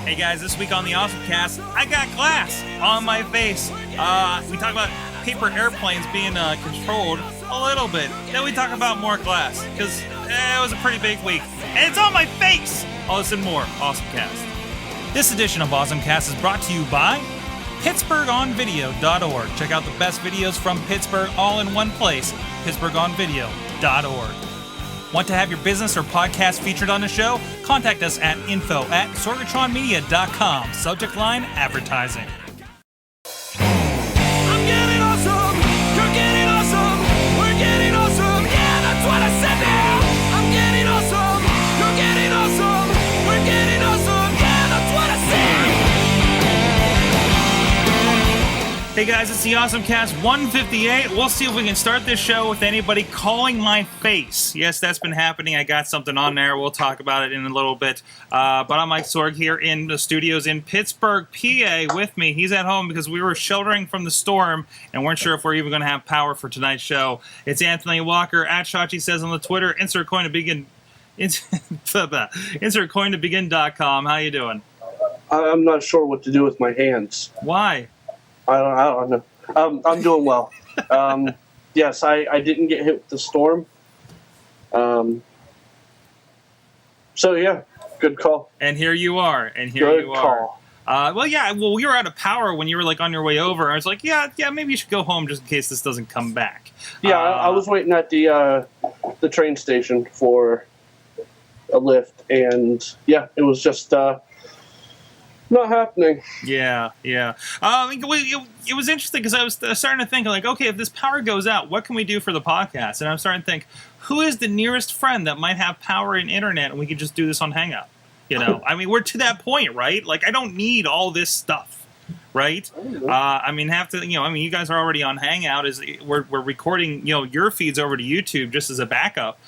Hey guys, this week on the AwesomeCast, I got glass on my face. We talk about paper airplanes being controlled a little bit. Then we talk about more glass, because it was a pretty big week. And it's on my face! All this and more, AwesomeCast. This edition of AwesomeCast is brought to you by PittsburghOnVideo.org. Check out the best videos from Pittsburgh all in one place, PittsburghOnVideo.org. Want to have your business or podcast featured on the show? Contact us at info@sorgatronmedia.com. Subject line, advertising. I'm getting awesome, you're getting awesome, we're getting awesome, yeah, that's what I said now. I'm getting awesome, you're getting awesome, we're getting awesome, yeah, that's what I said. Hey guys, it's the AwesomeCast 158. We'll see if we can start this show with anybody calling my face. Yes, that's been happening. I got something on there. We'll talk about it in a little bit. But I'm Mike Sorg here in the studios in Pittsburgh, PA with me. He's at home because we were sheltering from the storm and weren't sure if we're even going to have power for tonight's show. It's Anthony Walker at Chachi says on the Twitter. Insert coin to begin. Insert coin to begin.com. How you doing? I'm not sure what to do with my hands. Why? I don't know. I'm doing well. Yes, I didn't get hit with the storm. So, yeah, good call. And here you are. And here Good you are. call. Well, we were out of power when you were like on your way over. I was like, yeah, maybe you should go home just in case this doesn't come back. Yeah, I was waiting at the train station for a lift, and yeah, it was just not happening. Yeah. It was interesting because I was starting to think, like, okay, if this power goes out, what can we do for the podcast? And I'm starting to think, who is the nearest friend that might have power and internet, and we could just do this on Hangout? You know, I mean, we're to that point, right? Like, I don't need all this stuff, right? You guys are already on Hangout. We're recording, your feeds over to YouTube just as a backup.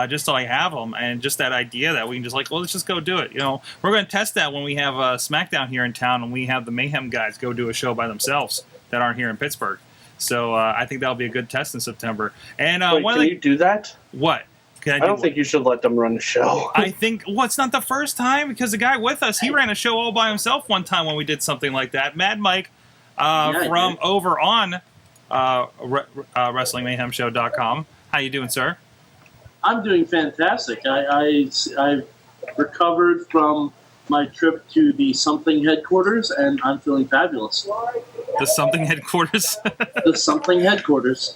Just so I have them, and just that idea that we can just let's just go do it. We're going to test that when we have SmackDown here in town, and we have the Mayhem guys go do a show by themselves that aren't here in Pittsburgh. So I think that'll be a good test in September. And Wait, can you do that? What? I don't think you should let them run the show. I think, it's not the first time, because the guy with us, he ran a show all by himself one time when we did something like that. Mad Mike from over on WrestlingMayhemShow.com. How you doing, sir? I'm doing fantastic. I've recovered from my trip to the Something headquarters, and I'm feeling fabulous. The Something headquarters? The Something headquarters.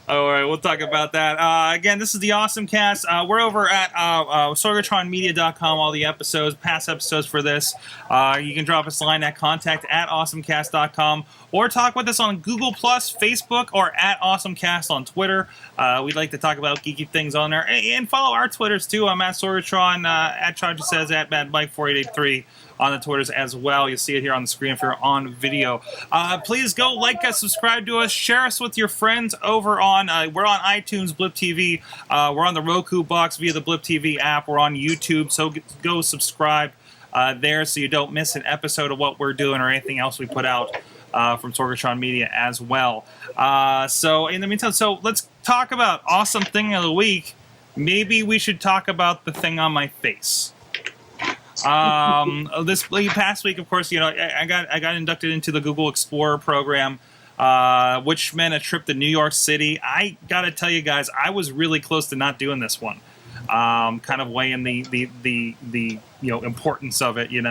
All right, we'll talk about that. Again, this is the AwesomeCast. We're over at sorgatronmedia.com, all the episodes, past episodes for this. You can drop us a line at contact@awesomecast.com, or talk with us on Google+, Facebook, or at AwesomeCast on Twitter. We'd like to talk about geeky things on there. And follow our Twitters, too. I'm at Sorgatron, at Chachi says, at MadMike4883 on the Twitters as well. You'll see it here on the screen if you're on video. Please go like us, subscribe to us, share us with your friends over on, we're on iTunes, Blip TV. We're on the Roku box via the Blip TV app. We're on YouTube, so go subscribe there so you don't miss an episode of what we're doing or anything else we put out from Sorgatron Media as well. So in the meantime, let's talk about awesome thing of the week. Maybe we should talk about the thing on my face. This past week, of course, I got inducted into the Google Explorer program, which meant a trip to New York City. I gotta tell you guys, I was really close to not doing this one. Kind of weighing the importance of it, we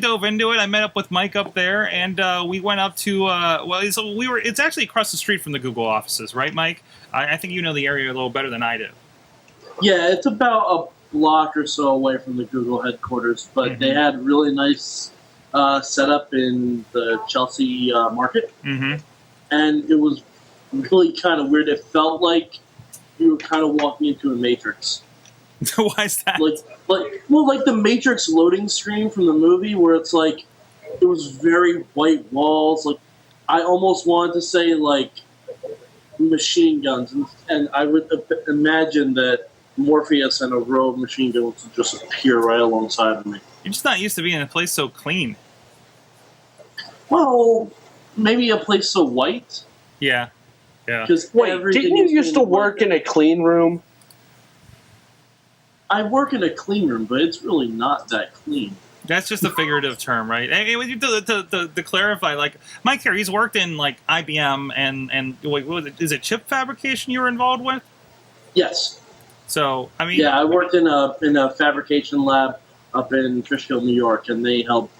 dove into it. I met up with Mike up there, and we went up to it's actually across the street from the Google offices, right, Mike? I think you know the area a little better than I do. Yeah, it's about a block or so away from the Google headquarters, but they had really nice setup in the Chelsea market, and it was really kind of weird. It felt like you were kind of walking into a Matrix. Why is that? Like the Matrix loading screen from the movie, where it's like it was very white walls. Like I almost wanted to say like machine guns, and I would imagine that Morpheus and a row of machine guns would just appear right alongside of me. You're just not used to being in a place so clean. Well, maybe a place so white. Yeah. Wait, didn't you used to work in a clean room? I work in a clean room, but it's really not that clean. That's just a figurative term, right? And to clarify, like Mike here, he's worked in like IBM and what was it? Is it chip fabrication you were involved with? Yes. So I mean, Yeah, I worked in a fabrication lab up in Fishkill, New York, and they help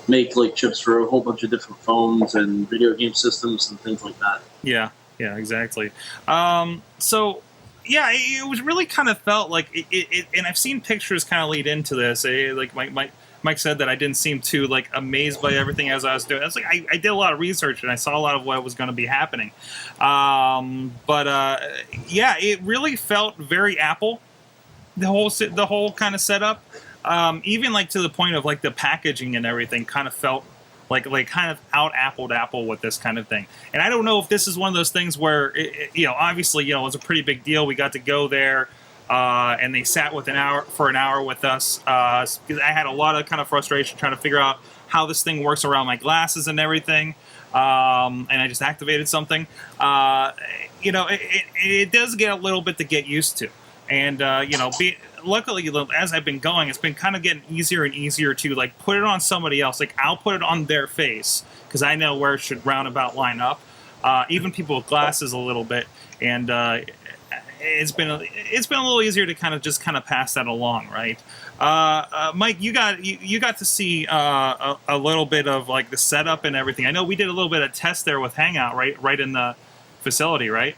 make like chips for a whole bunch of different phones and video game systems and things like that. Yeah, exactly. So yeah, it was really kind of felt like it and I've seen pictures kind of lead into this. Like Mike said that I didn't seem too like amazed by everything as I was doing. I was like, I did a lot of research and I saw a lot of what was going to be happening. Yeah, it really felt very Apple. The whole kind of setup, even like to the point of like the packaging and everything, kind of felt like kind of out Apple with this kind of thing. And I don't know if this is one of those things where obviously it was a pretty big deal. We got to go there. And they sat for an hour with us because I had a lot of kind of frustration trying to figure out how this thing works around my glasses and everything. And I just activated something. It does get a little bit to get used to. And, luckily, as I've been going, it's been kind of getting easier and easier to, like, put it on somebody else. Like, I'll put it on their face because I know where it should roundabout line up. Even people with glasses a little bit. And, it's been a little easier to kind of pass that along, right? Mike, you got to see a little bit of like the setup and everything. I know we did a little bit of test there with Hangout, right in the facility, right?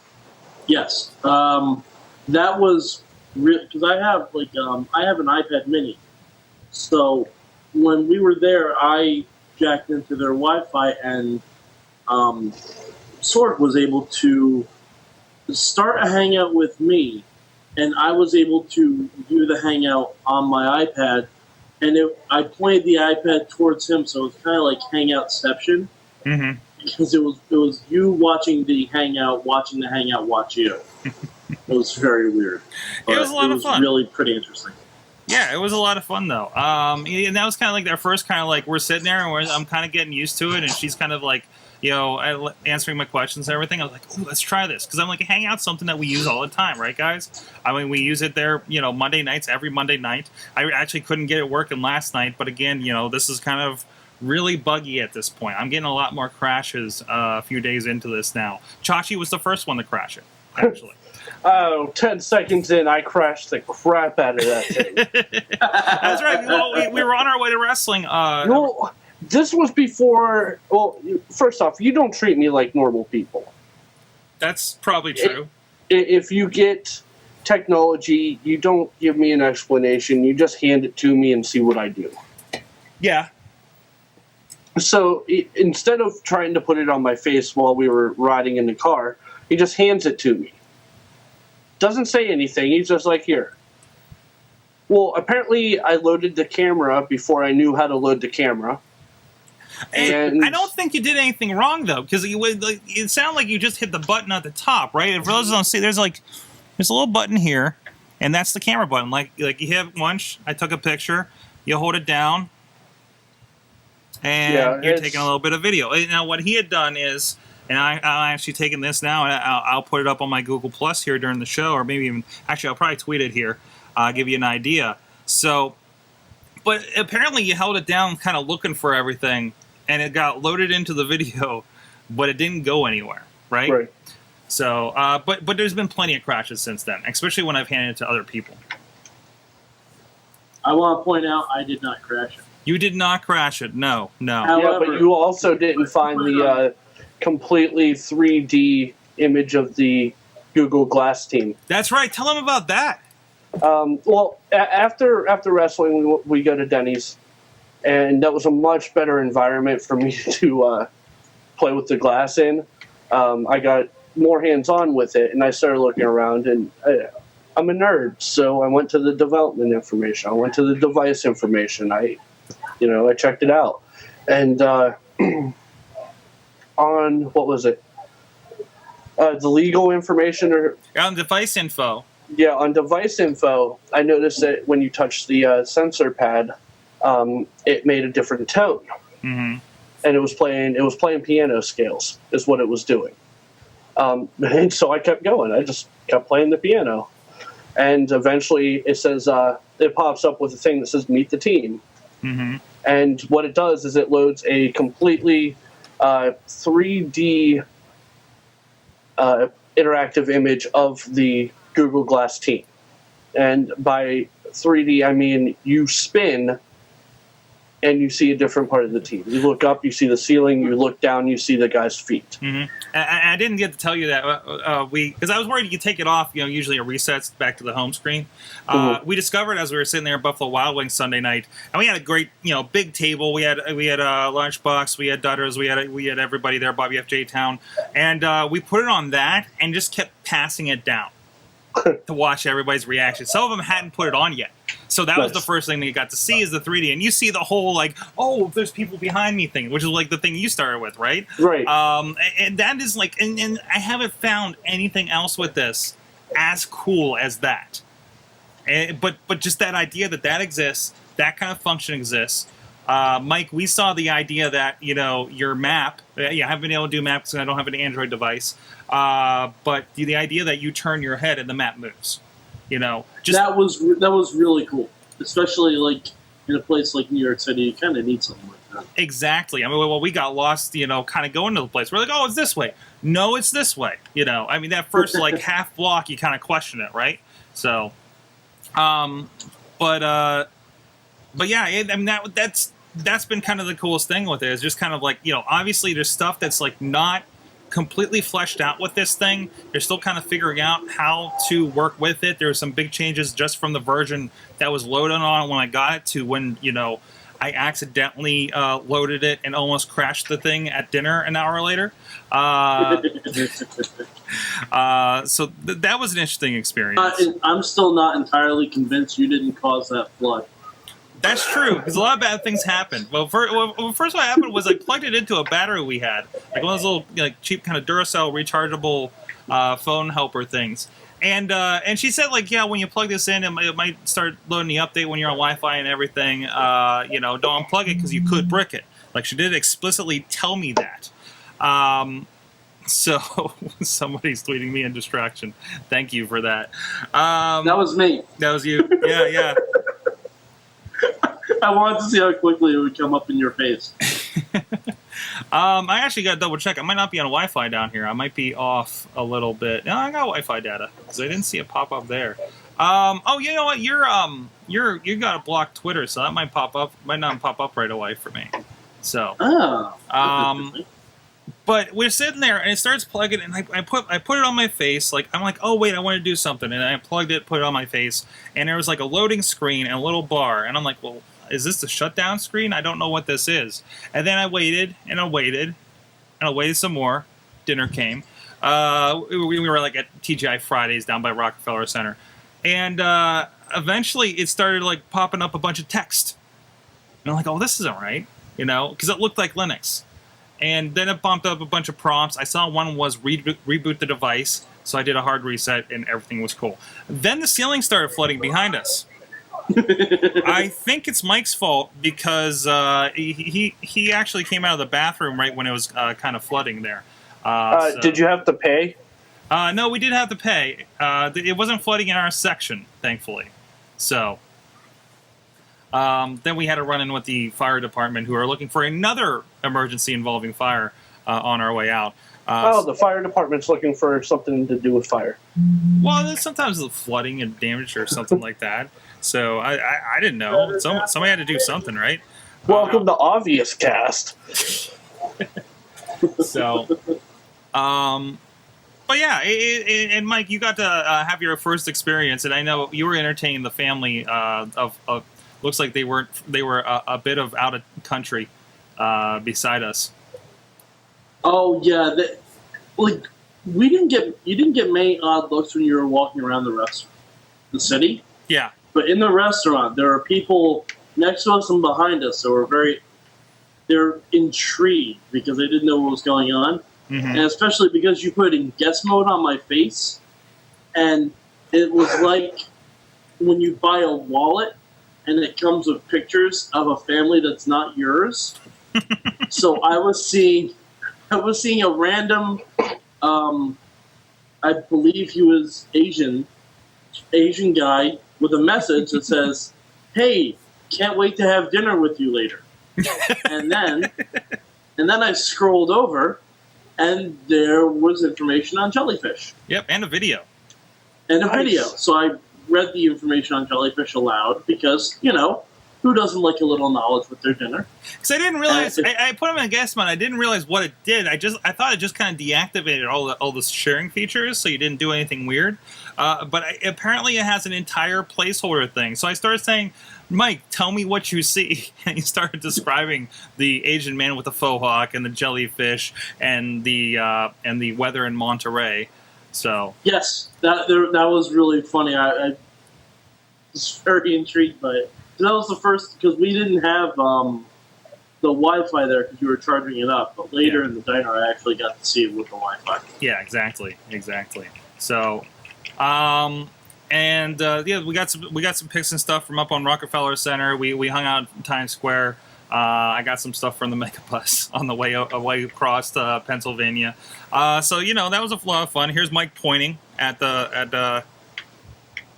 Yes, that was because I have an iPad Mini, so when we were there, I jacked into their Wi-Fi, and Sorg was able to start a Hangout with me, and I was able to do the Hangout on my iPad, and I pointed the iPad towards him, so it was kind of like Hangoutception, because it was you watching the Hangout watch you. It was very weird. It was a lot of fun. It was really pretty interesting. Yeah, it was a lot of fun though. And that was kind of like their first kind of like we're sitting there and I'm kind of getting used to it, and she's kind of like answering my questions and everything. I was like, ooh, let's try this. Because I'm like, Hangout's something that we use all the time, right, guys? I mean, we use it there, Monday nights, every Monday night. I actually couldn't get it working last night, but again, this is kind of really buggy at this point. I'm getting a lot more crashes a few days into this now. Chachi was the first one to crash it, actually. 10 seconds in, I crashed the crap out of that thing. That's right. Well, we were on our way to wrestling. This was before. Well, first off, you don't treat me like normal people. That's probably true. If you get technology, you don't give me an explanation. You just hand it to me and see what I do. Yeah. So instead of trying to put it on my face while we were riding in the car, he just hands it to me. Doesn't say anything. He's just like, here. Well, apparently I loaded the camera before I knew how to load the camera. And I don't think you did anything wrong, though, because it sounded like you just hit the button at the top, right? And for those who don't see, there's a little button here, and that's the camera button. Like you hit once, I took a picture, you hold it down, and you're taking a little bit of video. Now, what he had done is, and I'll actually taking this now, and I'll put it up on my Google Plus here during the show, or maybe even, actually, I'll probably tweet it here, give you an idea. So, but apparently you held it down kind of looking for everything, and it got loaded into the video, but it didn't go anywhere, right? Right. So, but there's been plenty of crashes since then, especially when I've handed it to other people. I want to point out I did not crash it. You did not crash it, no. However, but you also didn't find the completely 3D image of the Google Glass team. That's right. Tell them about that. Well, after wrestling, we go to Denny's, and that was a much better environment for me to play with the glass in. I got more hands-on with it, and I started looking around, and I'm a nerd, so I went to the development information. I went to the device information. I checked it out. And on, what was it? The legal information? On device info. Yeah, on device info, I noticed that when you touch the sensor pad, it made a different tone. Mm-hmm. And it was playing piano scales, is what it was doing. And so I kept going. I just kept playing the piano. and eventually it says it pops up with a thing that says "Meet the team." Mm-hmm. And what it does is it loads a completely 3D interactive image of the Google Glass team. And by 3D, I mean you spin and you see a different part of the team. You look up, you see the ceiling. You look down, you see the guy's feet. Mm-hmm. I didn't get to tell you that because I was worried you take it off. Usually it resets back to the home screen. We discovered as we were sitting there at Buffalo Wild Wings Sunday night, and we had a great, big table. We had Lunchbox, we had Dutters, we had everybody there, Bobby F. J. Town, and we put it on that and just kept passing it down to watch everybody's reaction. Some of them hadn't put it on yet. So that was the first thing that you got to see is the 3D. And you see the whole, there's people behind me thing, which is like the thing you started with, right? Right. And that is and I haven't found anything else with this as cool as that. But just that idea that exists, that kind of function exists. Mike, we saw the idea that, your map, I haven't been able to do maps because I don't have an Android device, but the idea that you turn your head and the map moves, that was really cool, especially in a place like New York City. You kind of need something like that. Exactly. I mean, we got lost, kind of going to the place. We're like, oh, it's this way. No, it's this way. I mean, that first half block, you kind of question it, right? So, but yeah, I mean that's been kind of the coolest thing with it. Is just kind of obviously there's stuff that's not completely fleshed out with this thing. They're still kind of figuring out how to work with it. There were some big changes just from the version that was loaded on when I got it to when I accidentally loaded it and almost crashed the thing at dinner an hour later. So that was an interesting experience. I'm still not entirely convinced you didn't cause that flood. That's true, because a lot of bad things happened. Well, first what happened was I plugged it into a battery we had, one of those little cheap kind of Duracell rechargeable phone helper things. And she said when you plug this in, it might start loading the update when you're on Wi-Fi and everything. Don't unplug it because you could brick it. She did explicitly tell me that. So somebody's tweeting me in distraction. Thank you for that. That was me. That was you. Yeah. I wanted to see how quickly it would come up in your face. I actually got to double check. I might not be on Wi-Fi down here. I might be off a little bit. No, I got Wi-Fi data because I didn't see it pop up there. Oh, you know what? You got to block Twitter, so that might not pop up right away for me. So, but we're sitting there and it starts plugging, and I put it on my face. I'm like, oh wait, I want to do something, and I plugged it, put it on my face, and there was a loading screen and a little bar, and I'm like, well, is this the shutdown screen? I don't know what this is. And then I waited and I waited and I waited some more. Dinner came. We were at TGI Fridays down by Rockefeller Center, and eventually it started popping up a bunch of text, and I'm like, oh, this isn't right, because it looked like Linux. And then it bumped up a bunch of prompts. I saw one was reboot the device, so I did a hard reset, and everything was cool. Then the ceiling started flooding behind us. I think it's Mike's fault because he actually came out of the bathroom right when it was kind of flooding there. Did you have to pay? No, we did have to pay. It wasn't flooding in our section, thankfully. So then we had to run in with the fire department, who are looking for another emergency involving fire on our way out. The fire department's looking for something to do with fire. Well, sometimes the flooding and damage or something like that. So I didn't know. Somebody had to do something, right? Welcome to AwesomeCast. So, but yeah, and Mike, you got to have your first experience, and I know you were entertaining the family of looks like they were a bit of out of country beside us. Oh yeah, you didn't get many odd looks when you were walking around the city. Yeah. But in the restaurant, there are people next to us and behind us that they're intrigued because they didn't know what was going on. Mm-hmm. And especially because you put it in guest mode on my face, and it was like when you buy a wallet and it comes with pictures of a family that's not yours. So I was seeing a random, I believe he was Asian, Asian guy with a message that says, "Hey, can't wait to have dinner with you later." and then I scrolled over, and there was information on jellyfish. Yep, and a video. And a Nice. video. So I read the information on jellyfish aloud because, who doesn't like a little knowledge with their dinner? Because I didn't realize, I put them in guest mode. I didn't realize what it did. I thought it just kind of deactivated all the sharing features, so you didn't do anything weird. But apparently it has an entire placeholder thing. So I started saying, "Mike, tell me what you see," and he started describing the Asian man with the faux hawk and the jellyfish and the weather in Monterey. So Yes, that was really funny. I was very intrigued by it. That was the first, because we didn't have the Wi-Fi there because you were charging it up. But later in the diner, I actually got to see it with the Wi-Fi. yeah, exactly. So, we got some pics and stuff from up on Rockefeller Center. We hung out in Times Square. I got some stuff from the Megabus on the way across Pennsylvania. So that was a lot of fun. Here's Mike pointing at the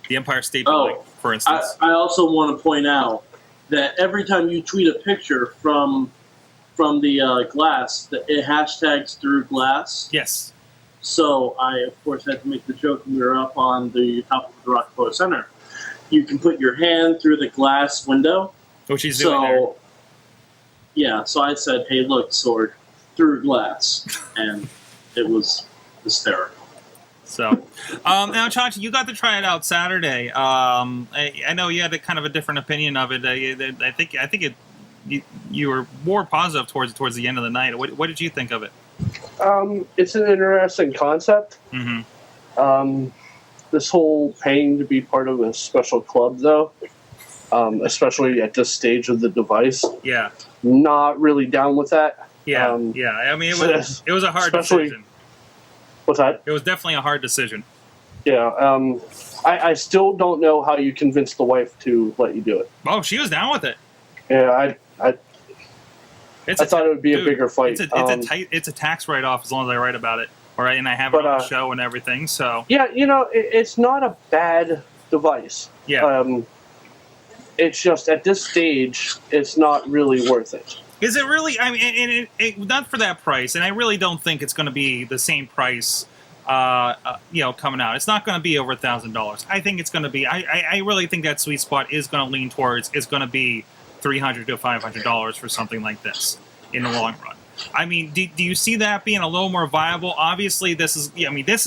Empire State Building, for instance. I also want to point out that every time you tweet a picture from the glass, that it hashtags through glass. Yes. So I, of course, had to make the joke when we were up on the top of the Rockefeller Center. You can put your hand through the glass window. Which he's doing there. Yeah, so I said, "Hey, look, Sorg, through glass," and it was hysterical. So, now, Chachi, you got to try it out Saturday. I know you had a kind of a different opinion of it. I think you were more positive towards the end of the night. What did you think of it? It's an interesting concept. Mm-hmm. This whole paying to be part of a special club, though, especially at this stage of the device, Yeah. not really down with that. Yeah. I mean, it was a hard decision. What's that? It was definitely a hard decision. Yeah. I still don't know how you convince the wife to let you do it. Oh, she was down with it. Yeah, I thought it would be a bigger fight. It's a tax write-off as long as I write about it, and I have it on the show and everything. So yeah, it's not a bad device. Yeah. It's just at this stage, it's not really worth it. Is it really? I mean, not for that price, and I really don't think it's going to be the same price. Coming out, it's not going to be over $1,000. I think it's going to be. I really think that sweet spot is going to lean towards. It's going to be $300 to $500 for something like this in the long run. I mean, do you see that being a little more viable? Obviously, this is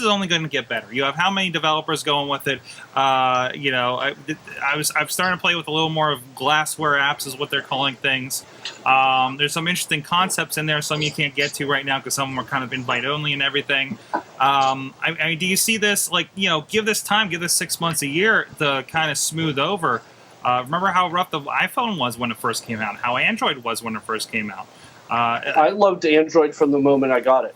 only going to get better. You have how many developers going with it? I've started to play with a little more of glassware apps, is what they're calling things. There's some interesting concepts in there. Some you can't get to right now because some of them are kind of invite only and everything. I mean, do you see this give this time, give this 6 months, a year to kind of smooth over? Remember how rough the iPhone was when it first came out, how Android was when it first came out. I loved Android from the moment I got it.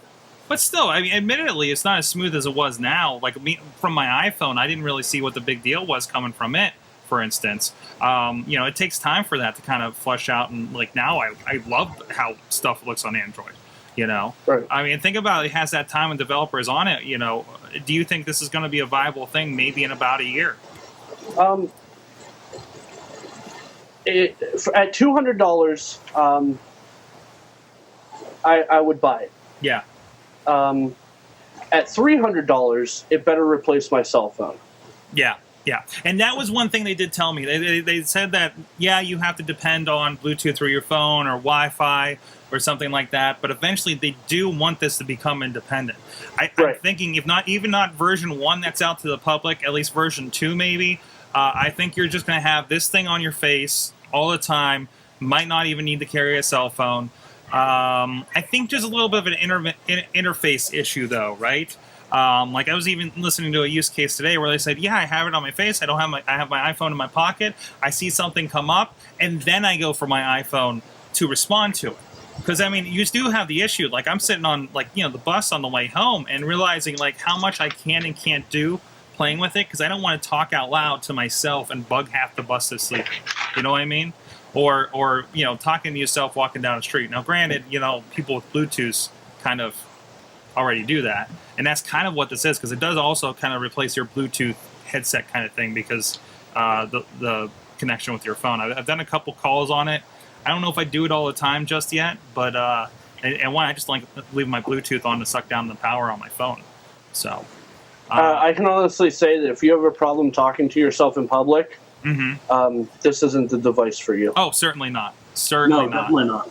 But still, I mean, admittedly, it's not as smooth as it was now. Like from my iPhone, I didn't really see what the big deal was coming from it, for instance. It takes time for that to kind of flush out. And like now, I love how stuff looks on Android. Right. I mean, think about it. It has that time when developers on it. Do you think this is going to be a viable thing maybe in about a year? At $200, I would buy it. Yeah. At $300, it better replace my cell phone. Yeah. And that was one thing they did tell me. They said that, you have to depend on Bluetooth through your phone or Wi-Fi or something like that, but eventually they do want this to become independent. I'm thinking if not version 1 that's out to the public, at least version 2 maybe, I think you're just going to have this thing on your face all the time, might not even need to carry a cell phone. I think there's a little bit of an interface issue, though, right? Like I was even listening to a use case today where they said, I have it on my face. I have my iPhone in my pocket. I see something come up, and then I go for my iPhone to respond to it. Because, I mean, you do have the issue. Like, I'm sitting on, the bus on the way home and realizing, how much I can and can't do playing with it because I don't want to talk out loud to myself and bug half the bus to sleep. You know what I mean? Or talking to yourself walking down the street. Now, granted, people with Bluetooth kind of already do that. And that's kind of what this is, because it does also kind of replace your Bluetooth headset kind of thing because the connection with your phone. I've done a couple calls on it. I don't know if I do it all the time just yet, but and one I just like leave my Bluetooth on to suck down the power on my phone. So I can honestly say that if you have a problem talking to yourself in public, this isn't the device for you. Oh, certainly not. Certainly not. Definitely not.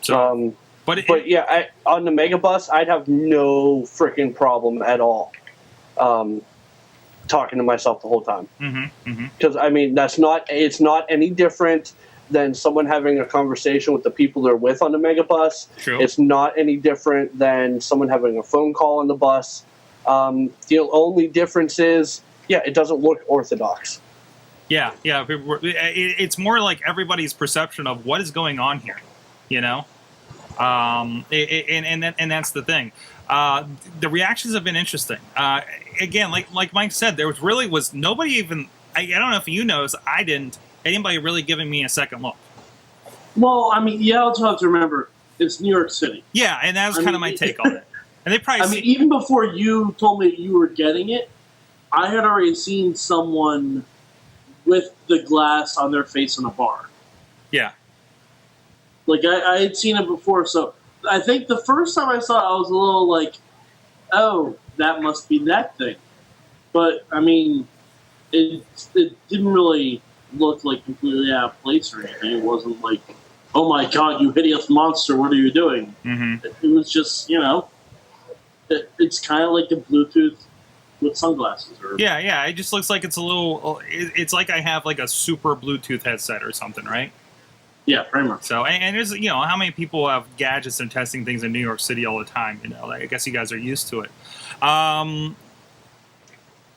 So, but yeah, on the Megabus, I'd have no freaking problem at all talking to myself the whole time. Because I mean, it's not any different than someone having a conversation with the people they're with on the Megabus. True. It's not any different than someone having a phone call on the bus. The only difference is, it doesn't look orthodox. Yeah. It's more like everybody's perception of what is going on here, you know? And that's the thing. The reactions have been interesting. Again, like Mike said, there was nobody even, I don't know if you noticed, I didn't, anybody really giving me a second look. Well, I mean, you also have to remember, it's New York City. Yeah, and that was kind of my take on it. And they probably even before you told me you were getting it, I had already seen someone with the glass on their face in a bar. Yeah. Like, I had seen it before, so I think the first time I saw it, I was a little like, oh, that must be that thing. But, I mean, it didn't really look like completely out of place or anything. It wasn't like, oh my god, you hideous monster, what are you doing? It was just, it's kind of like a Bluetooth with sunglasses. Yeah, it just looks like it's a little, it's like I have like a super Bluetooth headset or something, right? Yeah, pretty much. So, and there's, how many people have gadgets and testing things in New York City all the time, I guess you guys are used to it.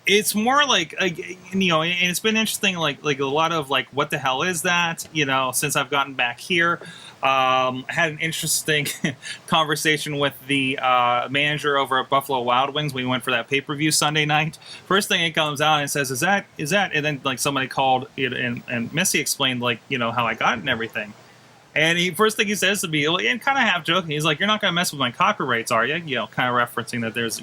It's more like, and it's been interesting, like a lot of like, what the hell is that? Since I've gotten back here, I had an interesting conversation with the manager over at Buffalo Wild Wings. We went for that pay-per-view Sunday night. First thing it comes out and says, is that? And then like somebody called it and Missy explained like, how I got it and everything. And first thing he says to me, and kind of half joking, he's like, you're not going to mess with my copyrights, are you? Kind of referencing that there's,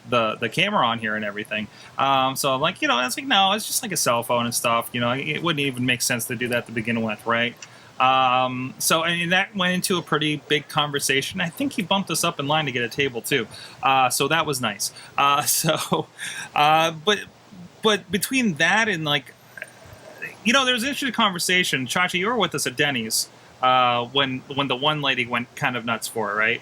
the camera on here and everything. So I'm like, it's like, no, it's just like a cell phone and stuff. It wouldn't even make sense to do that to begin with, right? So and that went into a pretty big conversation. I think he bumped us up in line to get a table too. So that was nice. But between that and like, there was an interesting conversation. Chachi, you were with us at Denny's when the one lady went kind of nuts for it, right?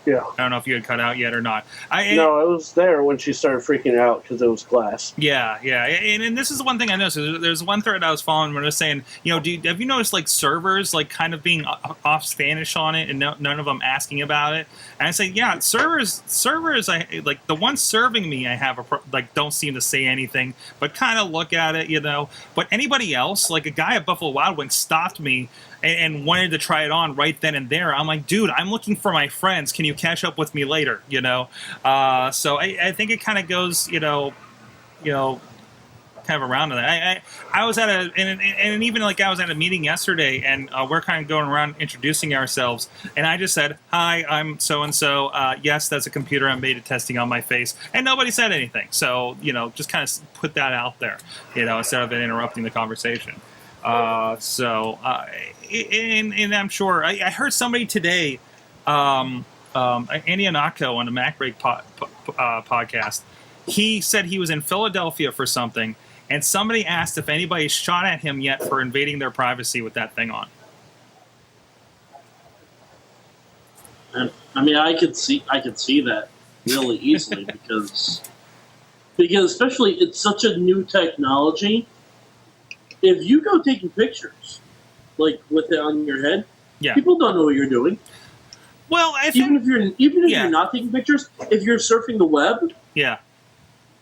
Yeah. I don't know if you had cut out yet or not. No, I was there when she started freaking out because it was glass. Yeah. And this is the one thing I noticed. There's one thread I was following where they're saying, have you noticed like servers like kind of being off Spanish on it and none of them asking about it? And I say, yeah, servers. I like the ones serving me. I have don't seem to say anything, but kind of look at it, But anybody else, like a guy at Buffalo Wild Wings, stopped me and wanted to try it on right then and there. I'm like, dude, I'm looking for my friends. Can you catch up with me later? So I think it kind of goes, kind of around to that. I was at and even like I was at a meeting yesterday, and we're kind of going around introducing ourselves, and I just said, hi, I'm so and so. Yes, that's a computer I'm beta testing on my face, and nobody said anything. So just kind of put that out there, instead of it interrupting the conversation. And I'm sure I heard somebody today, Andy Anako on the Mac Break podcast. He said he was in Philadelphia for something, and somebody asked if anybody shot at him yet for invading their privacy with that thing on. And, I mean, I could see that really easily because especially it's such a new technology. If you go taking pictures, like with it on your head, people don't know what you're doing. Well, I think even if you're not taking pictures, if you're surfing the web,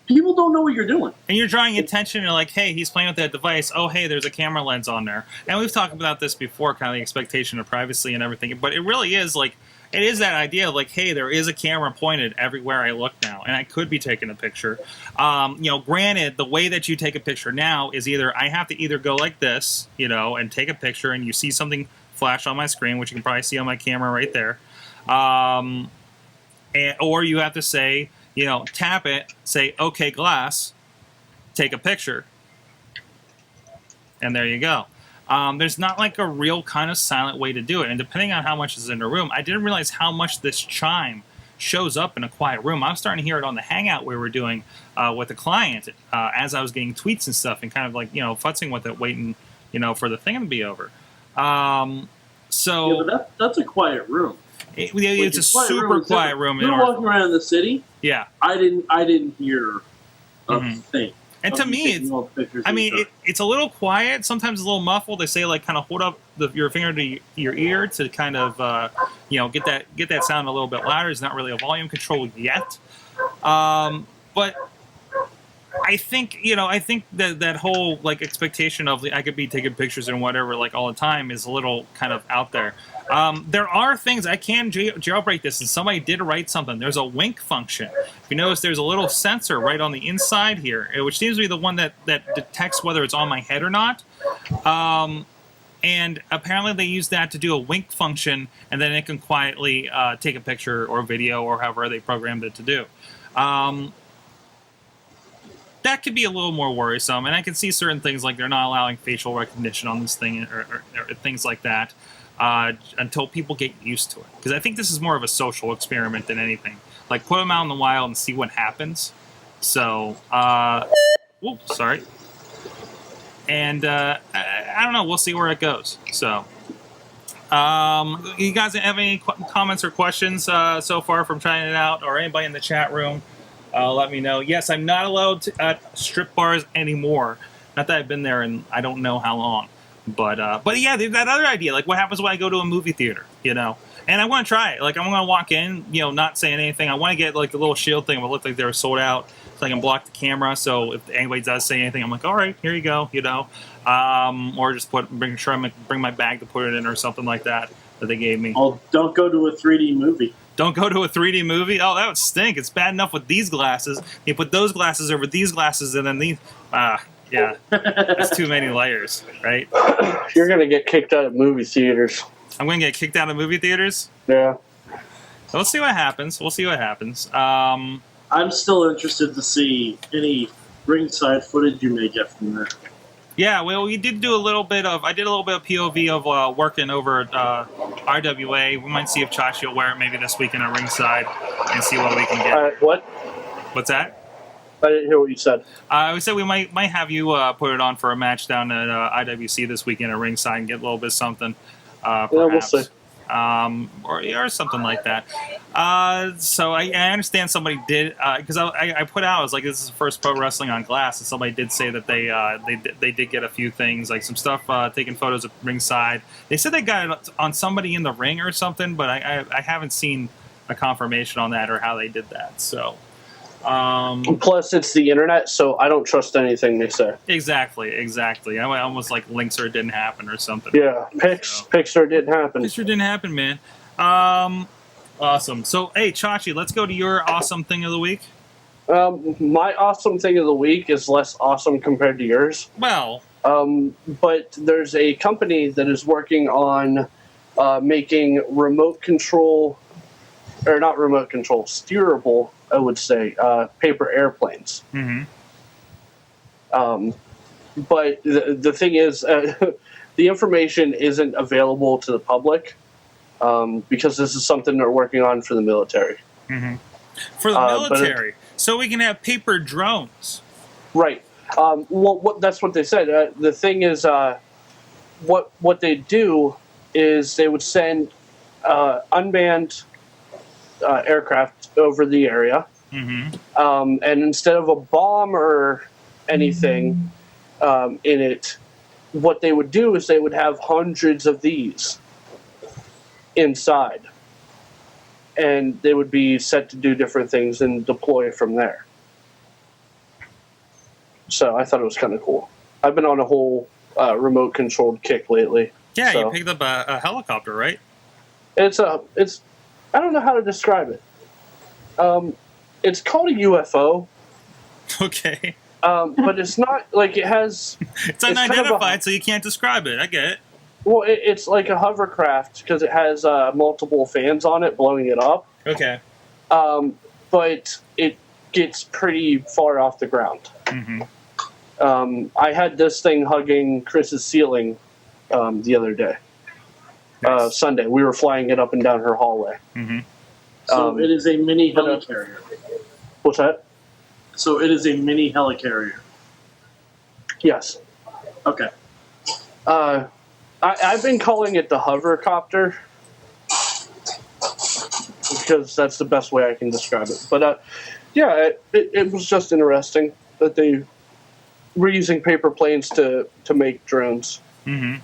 people don't know what you're doing. And you're drawing attention to like, hey, he's playing with that device. Oh, hey, there's a camera lens on there. And we've talked about this before, kind of the expectation of privacy and everything. But it really is like, it is that idea of like, hey, there is a camera pointed everywhere I look now, and I could be taking a picture. Granted, the way that you take a picture now is either I have to either go like this, and take a picture, and you see something flash on my screen, which you can probably see on my camera right there, or you have to say, tap it, say, okay, glass, take a picture. And there you go. There's not like a real kind of silent way to do it. And depending on how much is in the room, I didn't realize how much this chime shows up in a quiet room. I was starting to hear it on the hangout we were doing with a client as I was getting tweets and stuff and kind of like, futzing with it, waiting, for the thing to be over. So yeah, but that's a quiet room. It's a super quiet room. You're walking around in the city. Yeah. I didn't hear a thing. And to me, it's a little quiet. Sometimes it's a little muffled. They say like kind of hold up your finger to your ear to kind of get that sound a little bit louder. It's not really a volume control yet, but I think that whole like expectation of I could be taking pictures and whatever like all the time is a little kind of out there. There are things I can jailbreak this, and somebody did write something. There's a wink function. If you notice, there's a little sensor right on the inside here, which seems to be the one that detects whether it's on my head or not. And apparently they use that to do a wink function, and then it can quietly take a picture or video or however they programmed it to do. That could be a little more worrisome, and I can see certain things like they're not allowing facial recognition on this thing or things like that. Until people get used to it. Because I think this is more of a social experiment than anything. Like, put them out in the wild and see what happens. So, sorry. And, I don't know. We'll see where it goes. So, you guys have any comments or questions so far from trying it out? Or anybody in the chat room? Let me know. Yes, I'm not allowed to, at strip bars anymore. Not that I've been there in I don't know how long. But yeah, that other idea, like what happens when I go to a movie theater, and I want to try it. Like I'm going to walk in, not saying anything. I want to get like the little shield thing. It will look like they're sold out, so I can block the camera. So if anybody does say anything, I'm like, all right, here you go, or just bring my bag to put it in or something like that they gave me. Oh, don't go to a 3D movie. Don't go to a 3D movie? Oh, that would stink. It's bad enough with these glasses. You put those glasses over these glasses, and then these. Yeah, that's too many layers, right? You're going to get kicked out of movie theaters. I'm going to get kicked out of movie theaters? Yeah. So let's see what happens. We'll see what happens. I'm still interested to see any ringside footage you may get from that. Yeah, well, we did do a little bit of... I did a little bit of POV of working over at RWA. We might see if Chachi will wear it maybe this weekend at ringside and see what we can get. What? What's that? I didn't hear what you said. We said we might have you put it on for a match down at IWC this weekend at ringside and get a little bit something, perhaps. Yeah, we'll see. Or something like that. So I understand somebody did because I put out I was like this is the first pro wrestling on glass, and somebody did say that they did get a few things like some stuff taking photos of ringside. They said they got it on somebody in the ring or something, but I haven't seen a confirmation on that or how they did that. So. Plus, it's the internet, so I don't trust anything they say. Exactly. I almost like links or it didn't happen or something. Yeah, pics or it didn't happen. Pics or didn't happen, man. Awesome. So, hey, Chachi, let's go to your awesome thing of the week. My awesome thing of the week is less awesome compared to yours. Well. But there's a company that is working on making remote control, or not remote control, steerable, I would say, paper airplanes. Mm-hmm. But the thing is, the information isn't available to the public because this is something they're working on for the military. Mm-hmm. For the military? So we can have paper drones. Right. Well, that's what they said. The thing is, what they do is they would send unmanned aircraft over the area, and instead of a bomb or anything in it, what they would do is they would have hundreds of these inside, and they would be set to do different things and deploy from there. So I thought it was kind of cool. I've been on a whole remote-controlled kick lately. Yeah, so. You picked up a helicopter, right? It's I don't know how to describe it. It's called a UFO. Okay. But it's not like it has. It's unidentified, so you can't describe it. I get it. Well, it's like a hovercraft because it has multiple fans on it blowing it up. Okay. But it gets pretty far off the ground. Mm-hmm. I had this thing hugging Chris's ceiling the other day. Nice. Sunday. We were flying it up and down her hallway. Mm-hmm. So it is a mini helicarrier. What's that? So it is a mini helicarrier. Yes. Okay. I've been calling it the hovercopter because that's the best way I can describe it. But yeah, it was just interesting that they were using paper planes to make drones. Mm-hmm.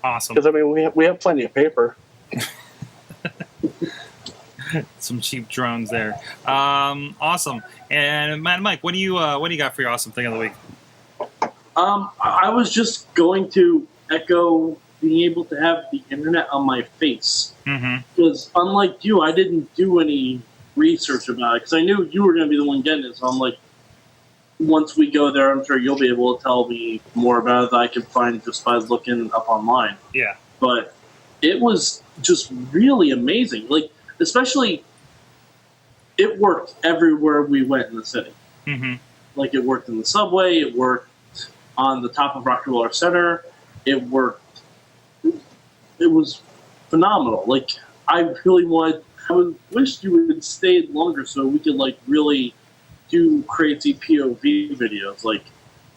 Awesome. Because I mean, we have plenty of paper. Some cheap drones there. Awesome. And Mike, what do you got for your awesome thing of the week? I was just going to echo being able to have the internet on my face. Mm-hmm. Because unlike you, I didn't do any research about it because I knew you were going to be the one getting it. So I'm like, once we go there, I'm sure you'll be able to tell me more about it that I can find just by looking up online. Yeah. But it was just really amazing. Like, especially, it worked everywhere we went in the city. Mm-hmm. Like, it worked in the subway, it worked on the top of Rockefeller Center, it worked. It was phenomenal. Like, I wished you had stayed longer so we could, like, really do crazy POV videos, like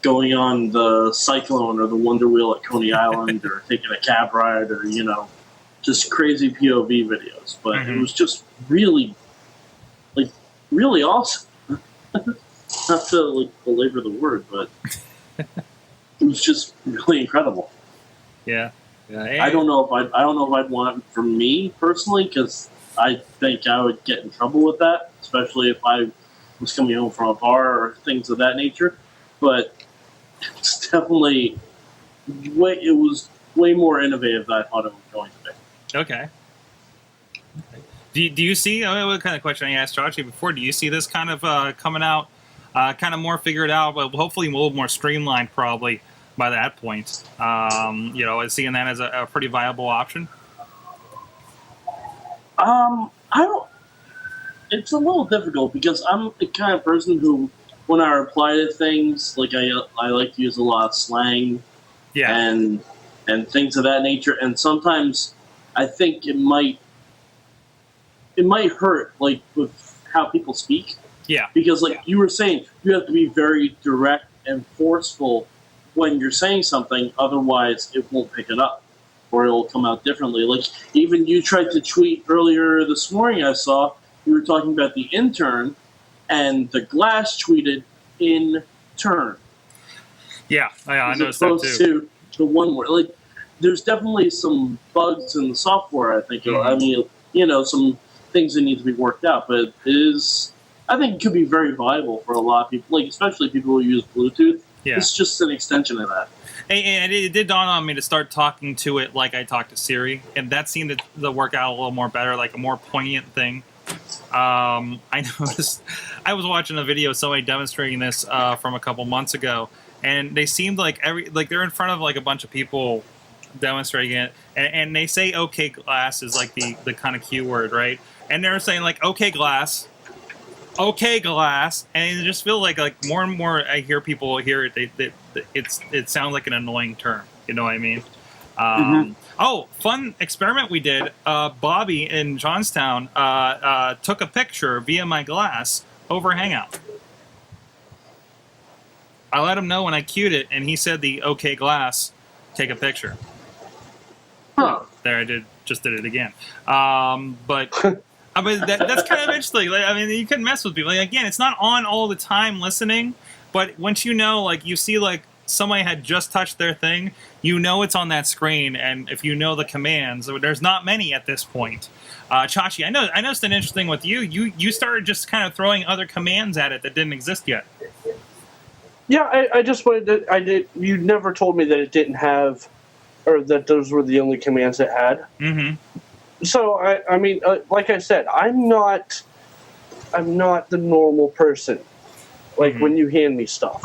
going on the Cyclone or the Wonder Wheel at Coney Island or taking a cab ride or, just crazy POV videos. But Mm-hmm. it was just really, really awesome. Not to, belabor the word, but it was just really incredible. Yeah. Yeah. I don't know if I'd want it for me personally, because I think I would get in trouble with that, especially if I was coming home from a bar or things of that nature. But it's definitely it was way more innovative than I thought it was going to be. Okay. Do you see, what kind of question I asked Chachi before, do you see this kind of coming out, kind of more figured out, but hopefully a little more streamlined probably by that point? Seeing that as a pretty viable option? I don't. It's a little difficult because I'm the kind of person who, when I reply to things, I like to use a lot of slang, Yeah. and things of that nature, and sometimes I think it might hurt with how people speak. Yeah. Because you were saying, you have to be very direct and forceful when you're saying something, otherwise it won't pick it up or it'll come out differently. Like, even you tried to tweet earlier this morning, I saw, you were talking about the intern, and the Glass tweeted in turn. Yeah, I as noticed that opposed too. to the one word. There's definitely some bugs in the software, I think. Mm-hmm. I mean, some things that need to be worked out, but it is, I think it could be very viable for a lot of people, especially people who use Bluetooth. Yeah. It's just an extension of that. And it did dawn on me to start talking to it like I talk to Siri, and that seemed to work out a little more better, like a more poignant thing. I noticed, I was watching a video of somebody demonstrating this from a couple months ago, and they seemed like they're in front of a bunch of people demonstrating it, and they say "okay glass" is the kind of keyword, right? And they're saying "okay glass," "okay glass," and it just feels like more and more I hear people hear it. It sounds like an annoying term. You know what I mean? Oh, fun experiment we did. Bobby in Johnstown took a picture via my Glass over Hangout. I let him know when I queued it, and he said the "okay Glass, take a picture." Huh. There, I just did it again. But I mean that's kind of interesting. You couldn't mess with people. Again, it's not on all the time listening, but once you see somebody had just touched their thing, it's on that screen, and if you know the commands, there's not many at this point. Chachi, I noticed an interesting with you. You started just kind of throwing other commands at it that didn't exist yet. Yeah, I just wanted to. I did. You never told me that it didn't have, or that those were the only commands it had. Mm-hmm. So I mean, like I said, I'm not the normal person. When you hand me stuff.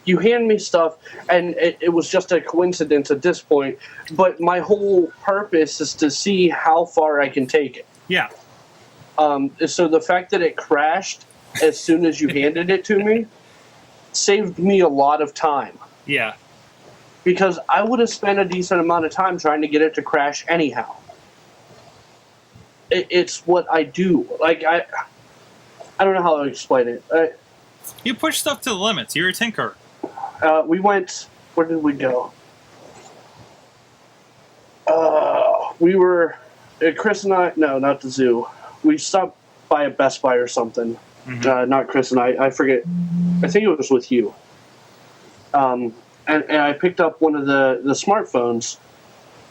You hand me stuff, and it was just a coincidence at this point, but my whole purpose is to see how far I can take it. Yeah. So the fact that it crashed as soon as you handed it to me saved me a lot of time. Yeah. Because I would have spent a decent amount of time trying to get it to crash anyhow. It's what I do. Like, I don't know how to explain it. You push stuff to the limits. You're a tinkerer. We went... Where did we go? We were... Chris and I... No, not the zoo. We stopped by a Best Buy or something. Mm-hmm. Not Chris and I forget. I think it was with you. And I picked up one of the smartphones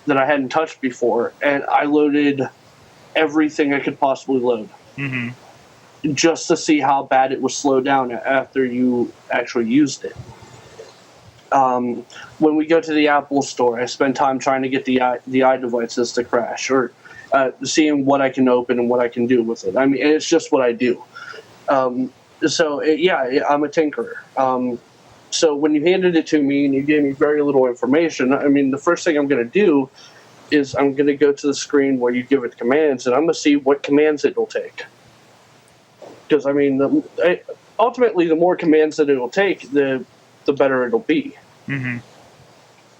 that I hadn't touched before, and I loaded everything I could possibly load. Mm-hmm. Just to see how bad it would slow down after you actually used it. When we go to the Apple store, I spend time trying to get the iDevices to crash, or seeing what I can open and what I can do with it. I mean, it's just what I do. I'm a tinkerer. So when you handed it to me and you gave me very little information, I mean, the first thing I'm going to do is I'm going to go to the screen where you give it commands, and I'm going to see what commands it will take. Because, I mean, ultimately, the more commands that it will take, the better it'll be. Mm-hmm.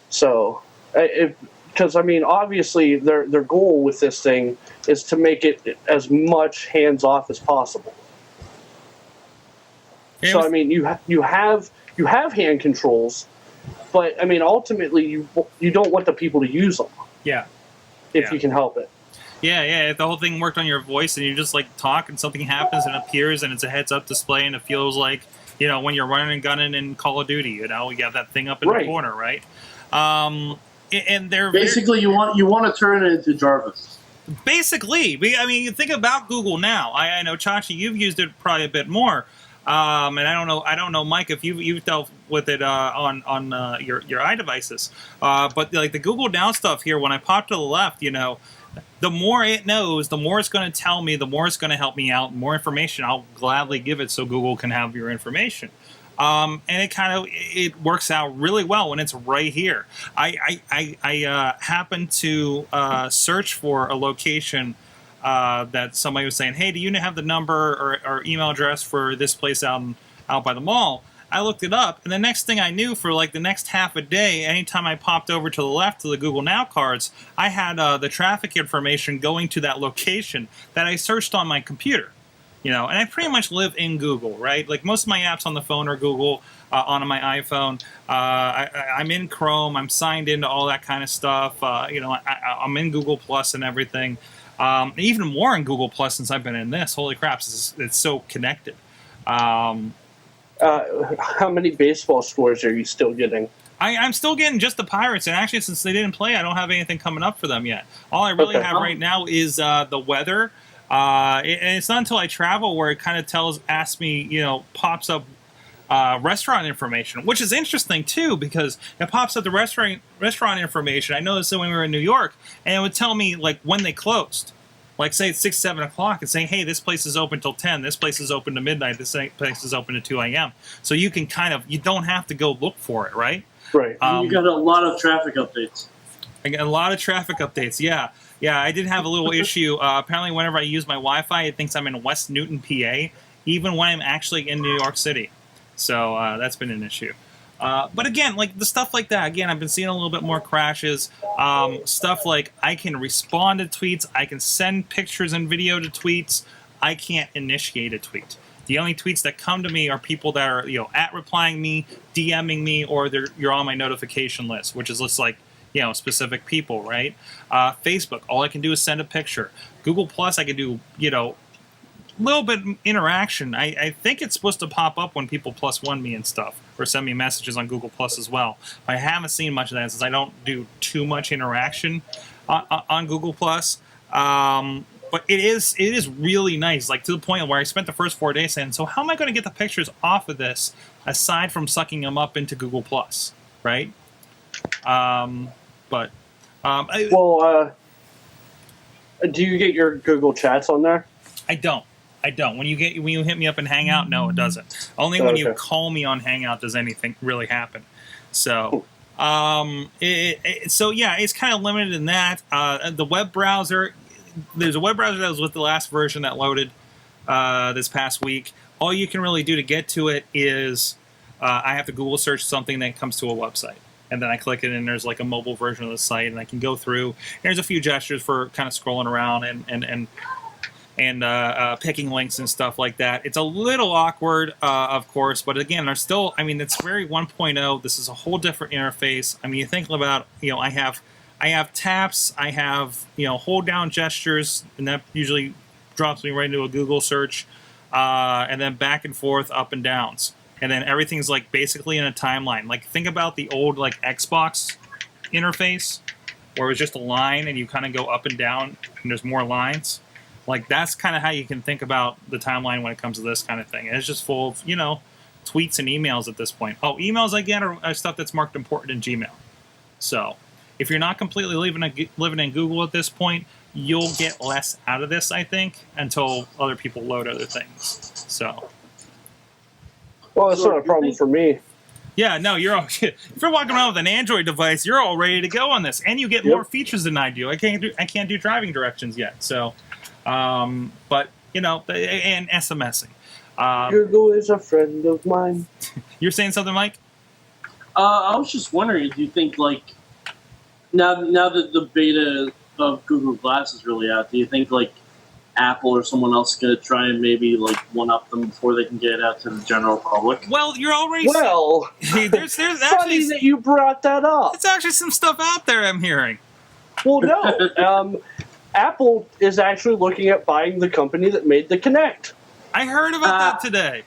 So, because, I mean, obviously, their goal with this thing is to make it as much hands-off as possible. So, I mean, you have hand controls, but, I mean, ultimately, you don't want the people to use them. Yeah. If you can help it. Yeah. If the whole thing worked on your voice and you just, like, talk and something happens and appears and it's a heads-up display and it feels like, you know, when you're running and gunning in Call of Duty, you know, you have that thing up in the corner, right? And they're... Basically, you want to turn it into Jarvis. Basically. I mean, you think about Google now. I know, Chachi, you've used it probably a bit more. And I don't know, Mike, if you've dealt with it on your iDevices. But like the Google Now stuff here, when I pop to the left, you know, the more it knows, the more it's going to tell me, the more it's going to help me out. The more information I'll gladly give it, so Google can have your information. And it works out really well when it's right here. I happened to search for a location. That somebody was saying, hey, do you have the number or email address for this place out by the mall? I looked it up, and the next thing I knew, for like the next half a day, anytime I popped over to the left to the Google Now cards, I had the traffic information going to that location that I searched on my computer. You know, and I pretty much live in Google, right? Like most of my apps on the phone are Google, on my iPhone. I'm in Chrome. I'm signed into all that kind of stuff. You know, I'm in Google Plus and everything. Even more in Google Plus since I've been in this. Holy crap, it's so connected. How many baseball scores are you still getting? I'm still getting just the Pirates, and actually, since they didn't play, I don't have anything coming up for them yet. All I really have right now is the weather, and it's not until I travel where it kind of asks me, you know, pops up restaurant information, which is interesting too, because it pops up the restaurant information. I noticed that when we were in New York, and it would tell me like when they closed. Like say it's 6, 7 o'clock, and saying, hey, this place is open till 10, this place is open to midnight, this place is open to 2 a.m. So you can you don't have to go look for it, right? Right. You got a lot of traffic updates. I got a lot of traffic updates, yeah. Yeah, I did have a little issue. Apparently whenever I use my Wi-Fi, it thinks I'm in West Newton, PA, even when I'm actually in New York City. So that's been an issue. But again, like the stuff like that, again, I've been seeing a little bit more crashes. Stuff like I can respond to tweets, I can send pictures and video to tweets. I can't initiate a tweet. The only tweets that come to me are people that are, you know, replying me, DMing me, or you're on my notification list, which is just like, you know, specific people, right? Facebook, all I can do is send a picture. Google Plus, I can do, you know, little bit interaction. I think it's supposed to pop up when people +1 me and stuff, or send me messages on Google Plus as well. I haven't seen much of that since I don't do too much interaction on Google Plus. But it is really nice, like to the point where I spent the first 4 days saying, so how am I going to get the pictures off of this aside from sucking them up into Google Plus, right? Do you get your Google Chats on there? I don't. When you hit me up in Hangout, no, it doesn't. Only when you call me on Hangout does anything really happen. So, it's kind of limited in that. The web browser, there's a web browser that was with the last version that loaded this past week. All you can really do to get to it is I have to Google search something that comes to a website. And then I click it, and there's like a mobile version of the site, and I can go through. There's a few gestures for kind of scrolling around and picking links and stuff like that. It's a little awkward, of course, but again, there's still. I mean, it's very 1.0. This is a whole different interface. I mean, you think about, I have taps, I have hold down gestures, and that usually drops me right into a Google search, and then back and forth, up and downs. And then everything's like basically in a timeline. Like think about the old like Xbox interface where it was just a line and you kind of go up and down and there's more lines. Like that's kind of how you can think about the timeline when it comes to this kind of thing. And it's just full of, tweets and emails at this point. Oh, emails I get are stuff that's marked important in Gmail. So if you're not completely living in Google at this point, you'll get less out of this, I think, until other people load other things. So... Well, that's not a problem for me. Yeah, no, if you're walking around with an Android device, you're all ready to go on this, and you get more features than I do. I can't do driving directions yet. So, but and SMSing. Google is a friend of mine. You're saying something, Mike? I was just wondering, do you think like now that the beta of Google Glass is really out, do you think like Apple or someone else is going to try and maybe like one-up them before they can get it out to the general public? Well, you're already... Well, there's funny actually... that you brought that up. There's actually some stuff out there I'm hearing. Well, no. Apple is actually looking at buying the company that made the Kinect. I heard about that today.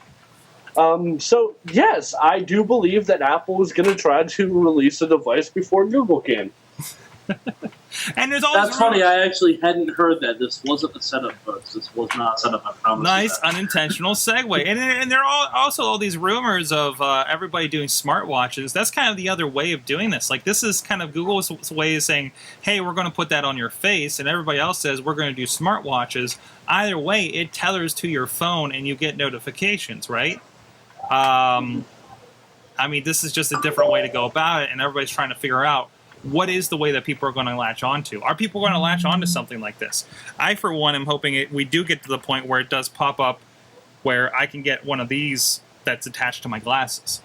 So, yes, I do believe that Apple is going to try to release a device before Google can. And there's always That's funny. I actually hadn't heard that. This wasn't a setup, folks. This was not a setup. I promise. Nice unintentional segue. And there are also all these rumors of everybody doing smartwatches. That's kind of the other way of doing this. Like this is kind of Google's way of saying, "Hey, we're going to put that on your face," and everybody else says we're going to do smartwatches. Either way, it tethers to your phone, and you get notifications, right? I mean, this is just a different way to go about it, and everybody's trying to figure out. What is the way that people are going to latch onto? Are people going to latch onto something like this? I, for one, am hoping we do get to the point where it does pop up where I can get one of these that's attached to my glasses,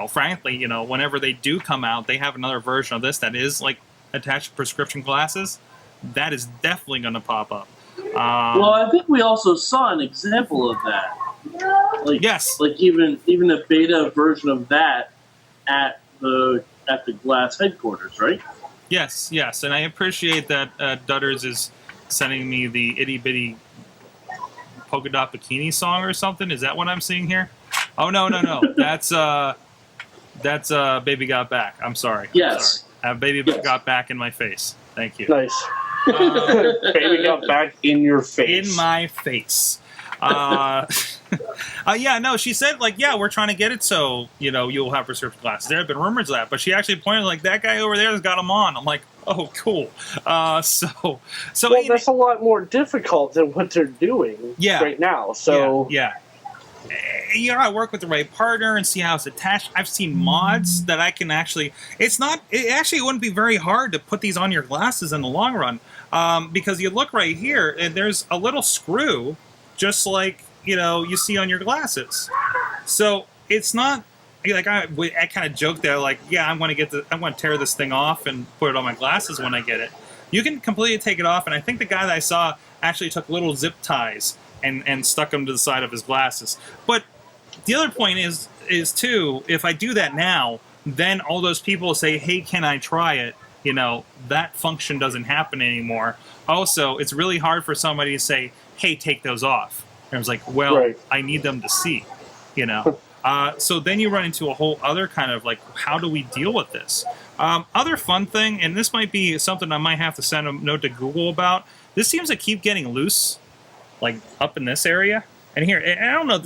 frankly, whenever they do come out, they have another version of this that is like attached to prescription glasses. That is definitely going to pop up. Well, I think we also saw an example of that. Yes. Like even a beta version of that at the Glass headquarters, right? Yes, and I appreciate that Dutters is sending me the itty bitty polka dot bikini song or something. Is that what I'm seeing here? Oh no, that's Baby Got Back. I'm sorry. Yes, I'm sorry. I have Baby Got Back in my face. Thank you. Nice. Baby Got Back in your face. In my face. No, she said, we're trying to get it so, you'll have prescription glasses. There have been rumors of that, but she actually pointed, that guy over there has got them on. I'm like, oh, cool. Well, that's a lot more difficult than what they're doing right now, so... Yeah. You gotta work with the right partner and see how it's attached. I've seen mods that I can actually... It actually wouldn't be very hard to put these on your glasses in the long run, because you look right here, and there's a little screw, just like... you see on your glasses. So it's not like I kind of joked there, I'm going to tear this thing off and put it on my glasses when I get it. You can completely take it off, and I think the guy that I saw actually took little zip ties and stuck them to the side of his glasses. But the other point is too, if I do that now, then all those people say, "Hey, can I try it?" That function doesn't happen anymore. Also, it's really hard for somebody to say, "Hey, take those off." And I was like, well, right. I need them to see, So then you run into a whole other kind of how do we deal with this? Other fun thing, and this might be something I might have to send a note to Google about. This seems to keep getting loose, up in this area. And here, and I don't know. And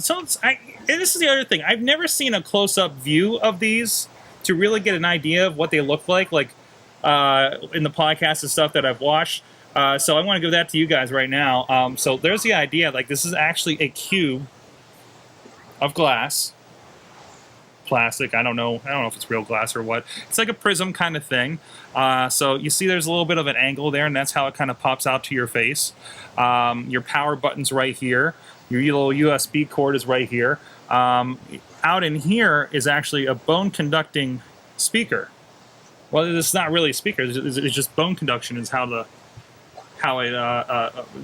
this is the other thing. I've never seen a close-up view of these to really get an idea of what they look like in the podcast and stuff that I've watched. So I want to give that to you guys right now. So there's the idea. This is actually a cube of glass, plastic. I don't know if it's real glass or what. It's like a prism kind of thing. So you see there's a little bit of an angle there, and that's how it kind of pops out to your face. Your power button's right here. Your little USB cord is right here. Out in here is actually a bone conducting speaker. Well, it's not really a speaker. It's just bone conduction is how it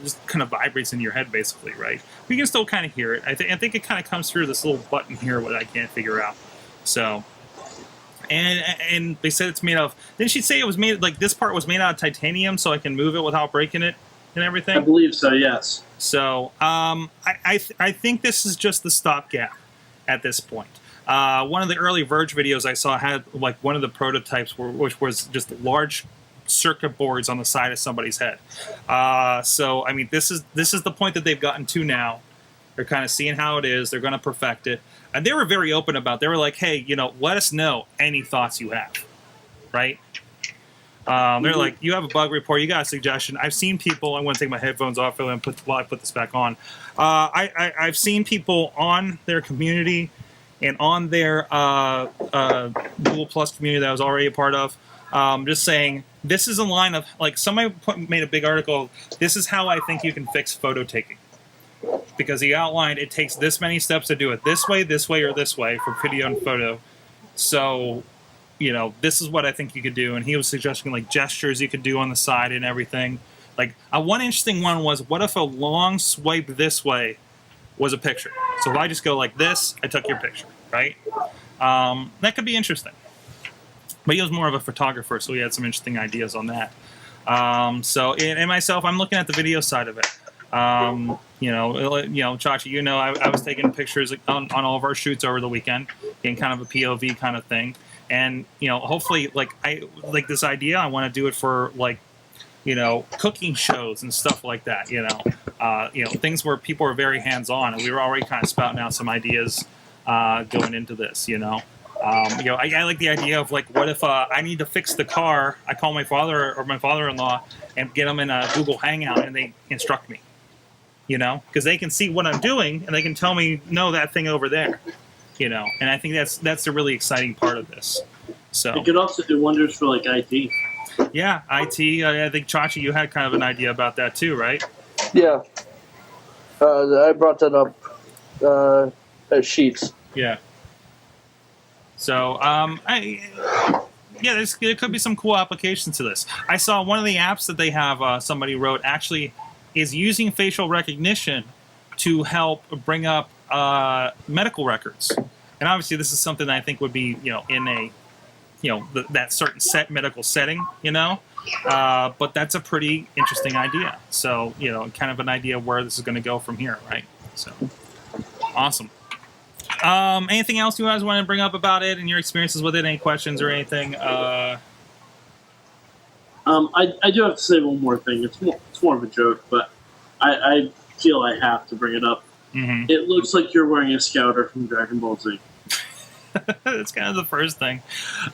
just kind of vibrates in your head, basically, right? But you can still kind of hear it. I think it kind of comes through this little button here, what I can't figure out. So, and they said it's made of. Didn't she say it was made like this part was made out of titanium, so I can move it without breaking it and everything? I believe so. Yes. So, I think this is just the stopgap at this point. One of the early Verge videos I saw had like one of the prototypes, which was just large circuit boards on the side of somebody's head. So I mean, this is the point that they've gotten to now. They're kind of seeing how it is. They're going to perfect it, and they were very open about it. They were like, "Hey, let us know any thoughts you have." Right? They're like, "You have a bug report. You got a suggestion." I've seen people. I'm going to take my headphones off while I put this back on. I've seen people on their community and on their Google Plus community that I was already a part of, just saying, this is a line of, like, somebody made a big article, this is how I think you can fix photo taking. Because he outlined it takes this many steps to do it this way, or this way for video and photo. So, this is what I think you could do. And he was suggesting, like, gestures you could do on the side and everything. Like, one interesting one was, what if a long swipe this way was a picture? So if I just go like this, I took your picture, right? That could be interesting. But he was more of a photographer, so he had some interesting ideas on that. So, and myself, I'm looking at the video side of it. Chachi, I was taking pictures on all of our shoots over the weekend, in kind of a POV kind of thing. And, hopefully, I like this idea. I want to do it for, cooking shows and stuff like that, things where people are very hands-on, and we were already kind of spouting out some ideas going into this, I like the idea of, like, what if I need to fix the car, I call my father or my father-in-law and get them in a Google Hangout and they instruct me, because they can see what I'm doing and they can tell me, no, that thing over there, and I think that's the really exciting part of this. So it could also do wonders for, like, IT. Yeah, IT. I think, Chachi, you had kind of an idea about that too, right? Yeah. I brought that up as Sheets. Yeah. So, there could be some cool applications to this. I saw one of the apps that they have, somebody wrote, actually is using facial recognition to help bring up medical records. And obviously this is something that I think would be, in a that certain medical setting, but that's a pretty interesting idea. So, kind of an idea where this is going to go from here, right? So, awesome. Anything else you guys want to bring up about it and your experiences with it? Any questions or anything? I do have to say one more thing. It's more of a joke, but I feel I have to bring it up. Mm-hmm. It looks like you're wearing a Scouter from Dragon Ball Z. That's kind of the first thing.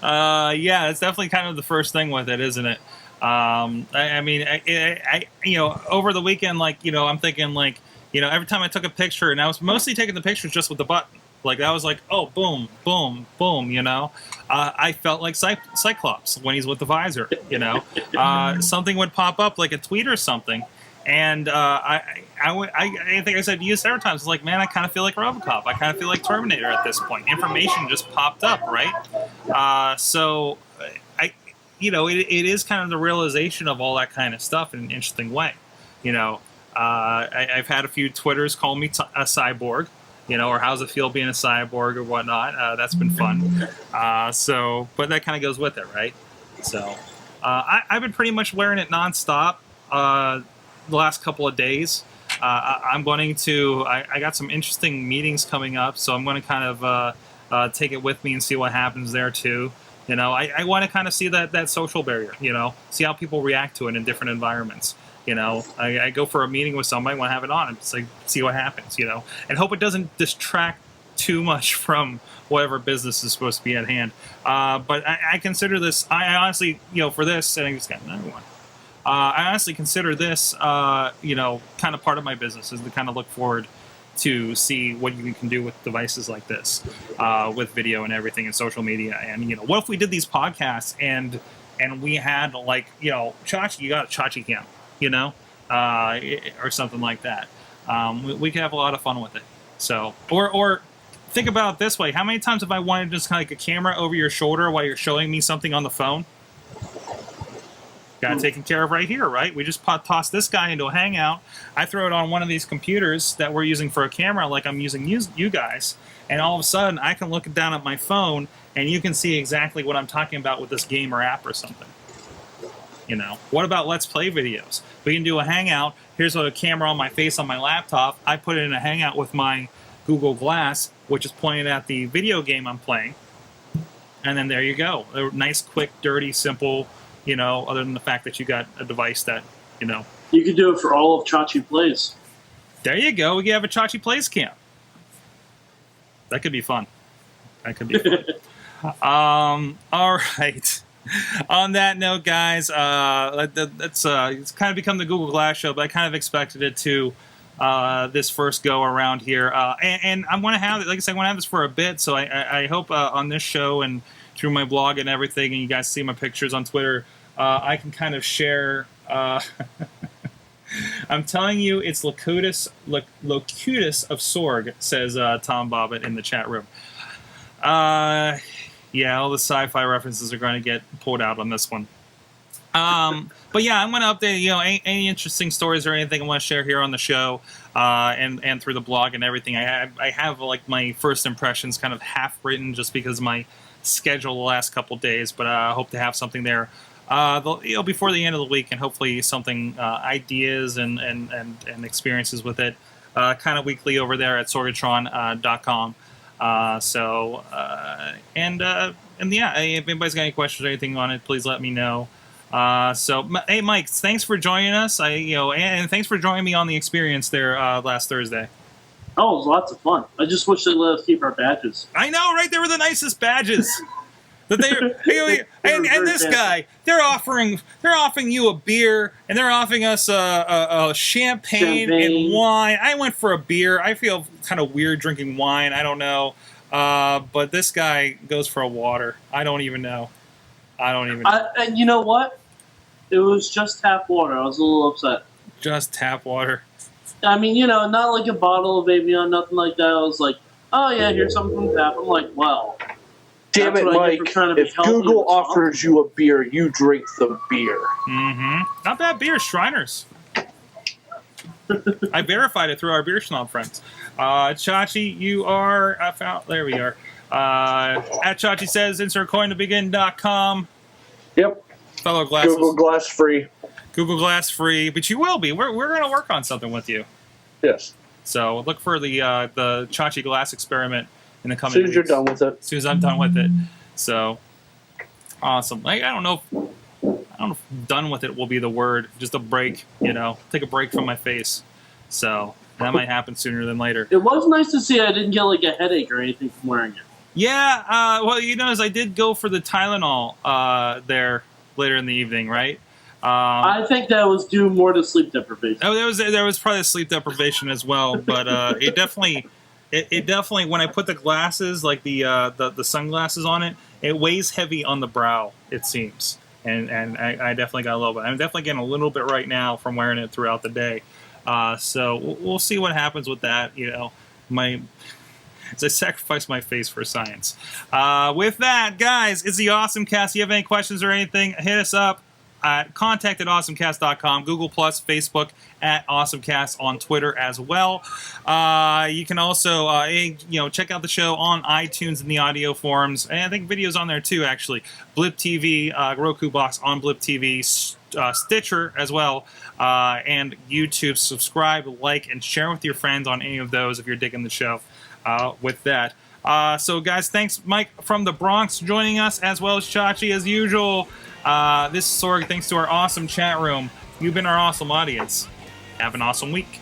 Yeah, it's definitely kind of the first thing with it, isn't it? I mean, over the weekend, I'm thinking, every time I took a picture, and I was mostly taking the pictures just with the button. Like, that was like, oh, boom, boom, boom, I felt like Cyclops when he's with the visor, Something would pop up, like a tweet or something. And I think I said to you several times, like, man, I kind of feel like Robocop. I kind of feel like Terminator at this point. Information just popped up, right? So, it is kind of the realization of all that kind of stuff in an interesting way. I've had a few Twitters call me a cyborg, or how's it feel being a cyborg or whatnot. That's been fun. But that kind of goes with it, right? So, I've been pretty much wearing it nonstop the last couple of days. I'm going to. I got some interesting meetings coming up, so I'm going to kind of take it with me and see what happens there too. I want to kind of see that social barrier. See how people react to it in different environments. I go for a meeting with somebody, want to have it on, and just see what happens. And hope it doesn't distract too much from whatever business is supposed to be at hand. But I consider this. I honestly, for this, and I just got another one. I honestly consider this, kind of part of my business, is to kind of look forward to see what you can do with devices like this, with video and everything and social media. And, what if we did these podcasts and we had, Chachi, you got a Chachi cam, or something like that. We could have a lot of fun with it. So, or think about it this way. How many times have I wanted just kind of like a camera over your shoulder while you're showing me something on the phone? Got it taken care of right here, right? We just toss this guy into a Hangout. I throw it on one of these computers that we're using for a camera like I'm using you guys. And all of a sudden, I can look down at my phone, and you can see exactly what I'm talking about with this game or app or something. You know, what about Let's Play videos? We can do a Hangout. Here's a camera on my face on my laptop. I put it in a Hangout with my Google Glass, which is pointed at the video game I'm playing. And then there you go. A nice, quick, dirty, simple, you know, other than the fact that you got a device that, you know. You can do it for all of Chachi Plays. There you go. We can have a Chachi Plays camp. That could be fun. That could be fun. All right. On that note, guys, it's kind of become the Google Glass show, but I kind of expected it to this first go around here. And I want to have, like I said, I want to have this for a bit, so I hope on this show and through my blog and everything, and you guys see my pictures on Twitter, I can kind of share... I'm telling you, it's Locutus of Sorg, says Tom Bobbitt in the chat room. Yeah, all the sci-fi references are going to get pulled out on this one. But yeah, I'm going to update, you know, any interesting stories or anything I want to share here on the show, and through the blog and everything. I have like my first impressions kind of half written just because of my schedule the last couple days, but I hope to have something there, you know, before the end of the week, and hopefully something, ideas and experiences with it, kind of weekly over there at sorgatron.com. And yeah, if anybody's got any questions or anything on it, please let me know. Hey, Mike, thanks for joining us. And thanks for joining me on the experience there last Thursday. Oh, it was lots of fun. I just wish they let us keep our badges. I know, right? They were the nicest badges. That and this guy, they're offering you a beer, and they're offering us a champagne and wine. I went for a beer. I feel kind of weird drinking wine. I don't know, but this guy goes for a water. I don't even know. And you know what? It was just tap water. I was a little upset. Just tap water. I mean, you know, not like a bottle of Avion, nothing like that. I was like, oh yeah, here's something from tap. I'm like, well. Damn it, Mike, if Google offers you a beer, you drink the beer. Mm-hmm. Not bad beer, Shriners. I verified it through our beer snob friends. Chachi, you are... there we are. At Chachi says, insert coin to begin.com. Yep. Fellow glasses. Google Glass free. Google Glass free, but you will be. We're going to work on something with you. Yes. So look for the Chachi Glass experiment in the coming weeks. As soon as you're done with it. As soon as I'm done with it. So, awesome. Like, I don't know if done with it will be the word. Just a break, you know. Take a break from my face. So, that might happen sooner than later. It was nice to see I didn't get, like, a headache or anything from wearing it. Yeah, well, you know, as I did go for the Tylenol there later in the evening, right? I think that was due more to sleep deprivation. Oh, there was probably sleep deprivation as well, but it definitely, when I put the glasses, like the sunglasses on it, it weighs heavy on the brow, it seems, and I definitely got a little bit. I'm definitely getting a little bit right now from wearing it throughout the day. So we'll see what happens with that. You know, as I sacrifice my face for science. With that, guys, it's the AwesomeCast. If you have any questions or anything, hit us up at contact@awesomecast.com, Google+, Facebook, at AwesomeCast, on Twitter as well. You can also check out the show on iTunes in the audio forms, and I think videos on there too, actually. Blip TV, Roku box on Blip TV, Stitcher as well, and YouTube. Subscribe, like, and share with your friends on any of those if you're digging the show. With that. So, guys, thanks, Mike from the Bronx, joining us, as well as Chachi, as usual. This is Sorg. Thanks to our awesome chat room. You've been our awesome audience. Have an awesome week.